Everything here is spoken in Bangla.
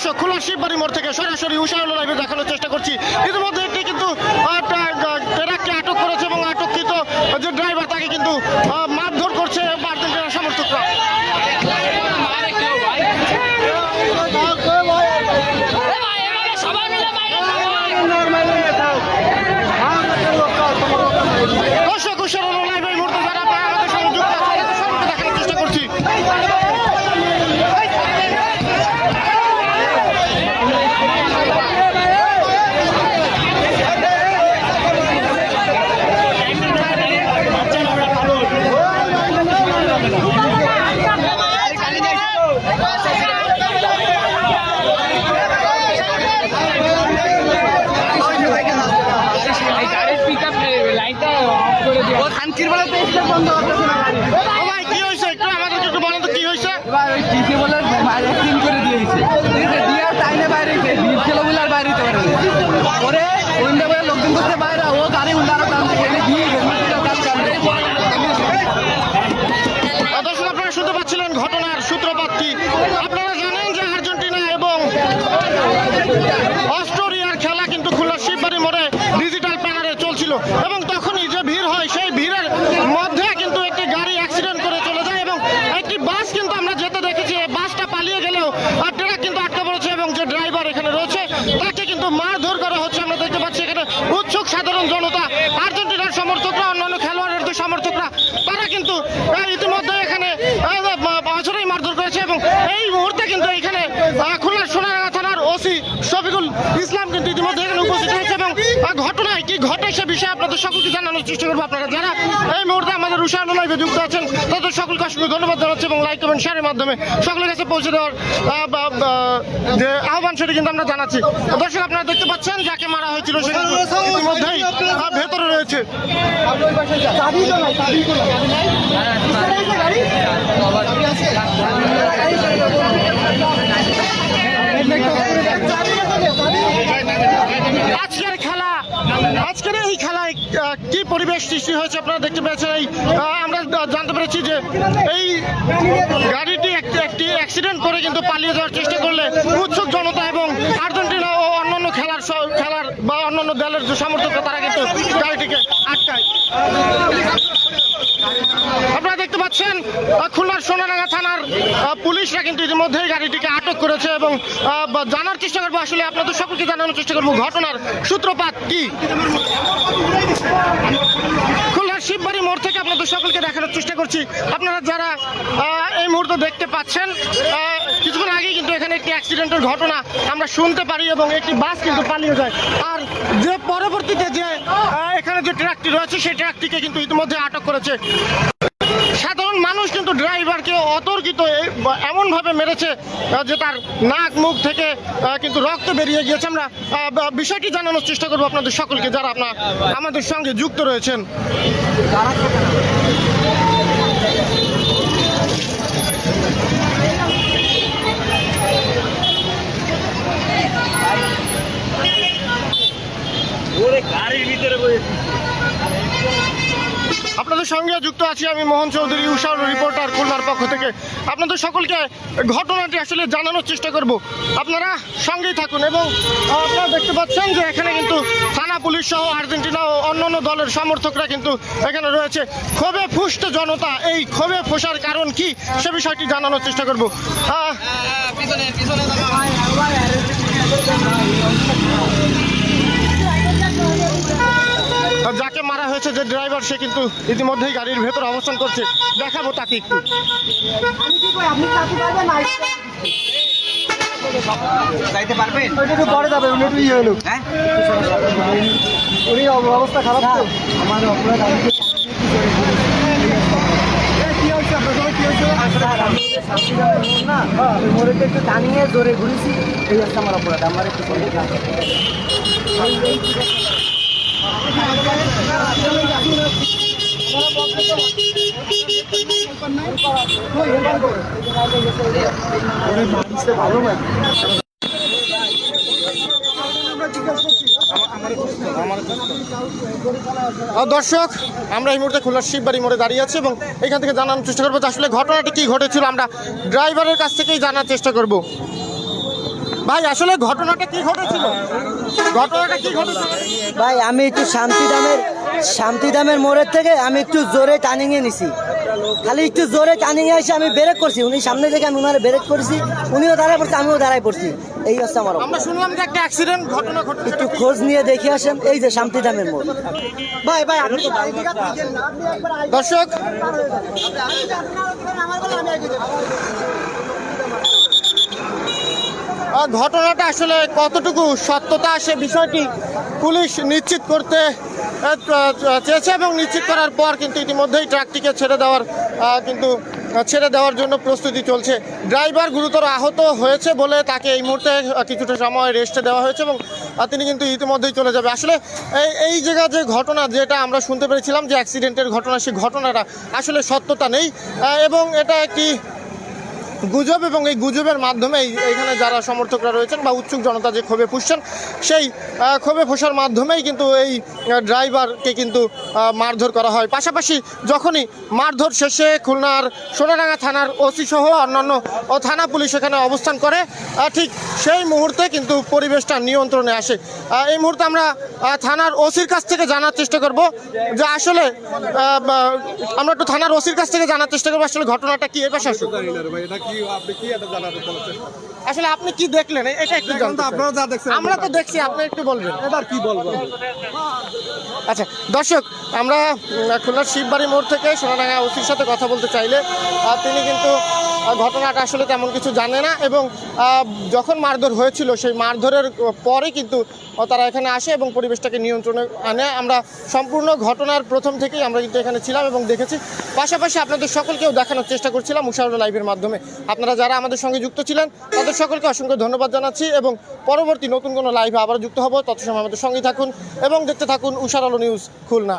দর্শক খুলনা শিববাড়ি মোড় থেকে সরাসরি উষাউল লাইভে দেখানোর চেষ্টা করছি। ইতিমধ্যে একটি কিন্তু ট্রাককে আটক করেছে এবং আটককৃত যে ড্রাইভার তাকে কিন্তু মারধর করছে আর্জেন্টিনার সমর্থকরা। দর্শক উষাউল লাইভে এই মুহূর্তে যারা আমাদের সঙ্গে যুক্ত আছে সবাইকে দেখানোর চেষ্টা করছি। কি হয়েছে একটু আমাদেরকে একটু বলেন তো কি হয়েছে? দর্শক আপনারা শুনতে পাচ্ছিলেন ঘটনার সূত্রপাত কি। আপনারা জানেন যে আর্জেন্টিনা এবং অস্ট্রেলিয়ার খেলা কিন্তু খুলনা শিববাড়ি মোড়ে ডিজিটাল প্যানারে চলছিল এবং তখনই যে ভিড় হয় সেই ভিড়ের মধ্যে কিন্তু একটি গাড়ি অ্যাক্সিডেন্ট করে চলে যায় এবং একটি বাস কিন্তু আমরা যেতে দেখেছি। বাসটা পালিয়ে গেলেও ট্রাক কিন্তু আটকে পড়েছে এবং যে ড্রাইভার এখানে রয়েছে তাকে কিন্তু মারধর করা হচ্ছে। আমরা দেখতে পাচ্ছি এখানে উৎসুক সাধারণ জনতা, আর্জেন্টিনার সমর্থকরা, অন্যান্য খেলোয়াড়ের যে সমর্থকরা তারা কিন্তু ইতিমধ্যে এখানে বছরেই মারধর করেছে এবং এই মুহূর্তে কিন্তু এখানে খুলনার সোনারাঙ্গা থানার ওসি শফিকুল ইসলাম কিন্তু ইতিমধ্যে এখানে উপস্থিত হয়েছে এবং ঘটনায় কি ঘটে সে বিষয়ে আপনাদের সকলকে জানানোর চেষ্টা করবো। আপনারা যারা এই মুহূর্তে আমাদের উষাউল লাইভে যুক্ত আছেন তাদের সকলকে অসংখ্য ধন্যবাদ জানাচ্ছি এবং লাইক কমেন্ট শেয়ারের মাধ্যমে সকলের কাছে পৌঁছে দেওয়ার যে আহ্বান সেটি কিন্তু আমরা জানাচ্ছি। দর্শক আপনারা দেখতে পাচ্ছেন যাকে মারা হয়েছিল সে ইতিমধ্যেই ভেতরে রয়েছে। আজকের এই খেলায় কি পরিবেশ সৃষ্টি হয়েছে আপনারা দেখতে পেয়েছেন। আমরা জানতে পেরেছি যে এই গাড়িটি একটি অ্যাক্সিডেন্ট করে কিন্তু পালিয়ে যাওয়ার চেষ্টা করলে উৎসুক জনতা এবং আর্জেন্টিনা ও অন্যান্য খেলার বা অন্যান্য দলের যে সমর্থকরা তারা কিন্তু গাড়িটিকে আটকায়। আপনারা দেখতে পাচ্ছেন খুলনার সোনারাঙ্গা থানার পুলিশরা কিন্তু ইতিমধ্যেই গাড়িটিকে আটক করেছে এবং জানার চেষ্টা করবো, আসলে আপনাদের সকলকে জানানোর চেষ্টা করবো ঘটনার সূত্রপাত কি। খুলনার শিববাড়ি মোড় থেকে আপনাদের সকলকে দেখানোর চেষ্টা করছি। আপনারা যারা এই মুহূর্তে দেখতে পাচ্ছেন কিছুক্ষণ আগেই কিন্তু এখানে একটি অ্যাক্সিডেন্টের ঘটনা আমরা শুনতে পারি এবং একটি বাস কিন্তু পালিয়ে যায়। আর যে পরবর্তীতে যে এখানে যে ট্রাকটি রয়েছে সেই ট্রাকটিকে কিন্তু ইতিমধ্যে আটক করেছে। সাধারণ মানুষ কিন্তু ড্রাইভারকে অতর্কিত এমনভাবে মেরেছে যে তার নাক মুখ থেকে কিন্তু রক্ত বেরিয়ে গিয়েছে। আমরা বিষয়টি জানানোর চেষ্টা করবো আপনাদের সকলকে যারা আপনারা আমাদের সঙ্গে যুক্ত রয়েছেন। আপনাদের সঙ্গে যুক্ত আছি আমি মোহন চৌধুরী, উষাউল রিপোর্টার খুলনার পক্ষ থেকে। আপনাদের সকলকে ঘটনাটি আসলে জানানোর চেষ্টা করব, আপনারা সঙ্গেই থাকুন। এবং আপনারা দেখতে পাচ্ছেন যে এখানে কিন্তু থানা পুলিশ সহ আর্জেন্টিনা ও অন্যান্য দলের সমর্থকরা কিন্তু এখানে রয়েছে। ক্ষোভে ফুষ্ট জনতা, এই ক্ষোভে ফোসার কারণ কি সে বিষয়টি জানানোর চেষ্টা করব। যাকে মারা হয়েছে যে ড্রাইভার সে কিন্তু ইতিমধ্যেই গাড়ির ভেতর অবস্থান করছে, দেখাবো তাকে একটু। যাইতে পারবেন? পরে যাবে, উনি একটু ইয়ে হলো। হ্যাঁ, উনি অবস্থা খারাপ তো আমার অপরাধ। কি হচ্ছে আপনার সবাই, কি হচ্ছে না মোড়েতে একটু টানিয়ে জোরে ঘুরেছি, এই হচ্ছে আমার অপরাধ। আমার একটু ভালো দর্শক আমরা এই মুহূর্তে খুলনার শিববাড়ি মোড়ে দাঁড়িয়ে আছি এবং এখান থেকে জানানোর চেষ্টা করবো যে আসলে ঘটনাটি কি ঘটেছিল আমরা ড্রাইভারের কাছ থেকেই জানার চেষ্টা করব। ভাই আসলে ঘটনাটা কি ঘটেছিল? ঘটনাটা কি ঘটেছিল? ভাই আমি একটু শান্তিদামের মোড়ের থেকে আমি একটু জোরে টার্নিংয়ে নিছি, খালি একটু জোরে টার্নিংয়ে এসে আমি ব্রেক করছি, উনি সামনে থেকে আমি ওনারে ব্রেক করেছি, উনিও দাঁড়ায় পড়ছে আমিও দাঁড়ায় পড়ছি, এই হচ্ছে আমার অবস্থা। আমরা শুনলাম যে একটা অ্যাক্সিডেন্ট ঘটনা ঘটেছে। একটু খোঁজ নিয়ে দেখে আসেন, এই যে শান্তিদামের মোড়। ভাই ভাই আপনি দর্শক ঘটনাটা আসলে কতটুকু সত্যতা সে বিষয়টি পুলিশ নিশ্চিত করতে চেয়েছে এবং নিশ্চিত করার পর কিন্তু ইতিমধ্যেই ট্রাকটিকে ছেড়ে দেওয়ার জন্য প্রস্তুতি চলছে। ড্রাইভার গুরুতর আহত হয়েছে বলে তাকে এই মুহূর্তে কিছুটা সময় রেস্টে দেওয়া হয়েছে এবং তিনি কিন্তু ইতিমধ্যেই চলে যাবে। আসলে এই জায়গা যে ঘটনা যেটা আমরা শুনতে পেরেছিলাম যে অ্যাক্সিডেন্টের ঘটনা, সেই ঘটনাটা আসলে সত্যতা নেই এবং এটা একটি গুজব এবং এই গুজবের মাধ্যমেই এখানে যারা সমর্থকরা রয়েছেন বা উৎসুক জনতা যে ক্ষোভে ফুসছেন সেই ক্ষোভে ফুসার মাধ্যমেই কিন্তু এই ড্রাইভারকে কিন্তু মারধর করা হয়। পাশাপাশি যখনই মারধর শেষে খুলনার সোনাডাঙ্গা থানার ওসি সহ অন্যান্য থানা পুলিশ এখানে অবস্থান করে, ঠিক সেই মুহূর্তে কিন্তু পরিবেশটা নিয়ন্ত্রণে আসে। এই মুহূর্তে আমরা থানার ওসির কাছ থেকে জানার চেষ্টা করব যে আসলে আমরা একটু থানার ওসির কাছ থেকে জানার চেষ্টা করবো আসলে ঘটনাটা কি। এবার আসুন, আসলে আপনি কি দেখলেন এটা একটু জানতে চাই। আপনারা যা দেখছেন আমরা তো দেখছি, আপনি একটু বলবেন। এবার কি বলবো? আচ্ছা দর্শক, আমরা খুলনার শিববাড়ি মোড় থেকে সোনাডাঙ্গা ওসির সাথে কথা বলতে চাইলে তিনি কিন্তু ঘটনাটা আসলে তেমন কিছু জানে না এবং যখন মারধর হয়েছিল সেই মারধরের পরে কিন্তু তারা এখানে আসে এবং পরিবেশটাকে নিয়ন্ত্রণে আনে। আমরা সম্পূর্ণ ঘটনার প্রথম থেকেই আমরা কিন্তু এখানে ছিলাম এবং দেখেছি, পাশাপাশি আপনাদের সকলকেও দেখানোর চেষ্টা করছিলাম উষারোলা লাইভের মাধ্যমে। আপনারা যারা আমাদের সঙ্গে যুক্ত ছিলেন তাদের সকলকে অসংখ্য ধন্যবাদ জানাচ্ছি এবং পরবর্তী নতুন কোনো লাইভে আবার যুক্ত হব। তত সময় আমাদের সঙ্গেই থাকুন এবং দেখতে থাকুন উষারোলা নিউজ খুলনা।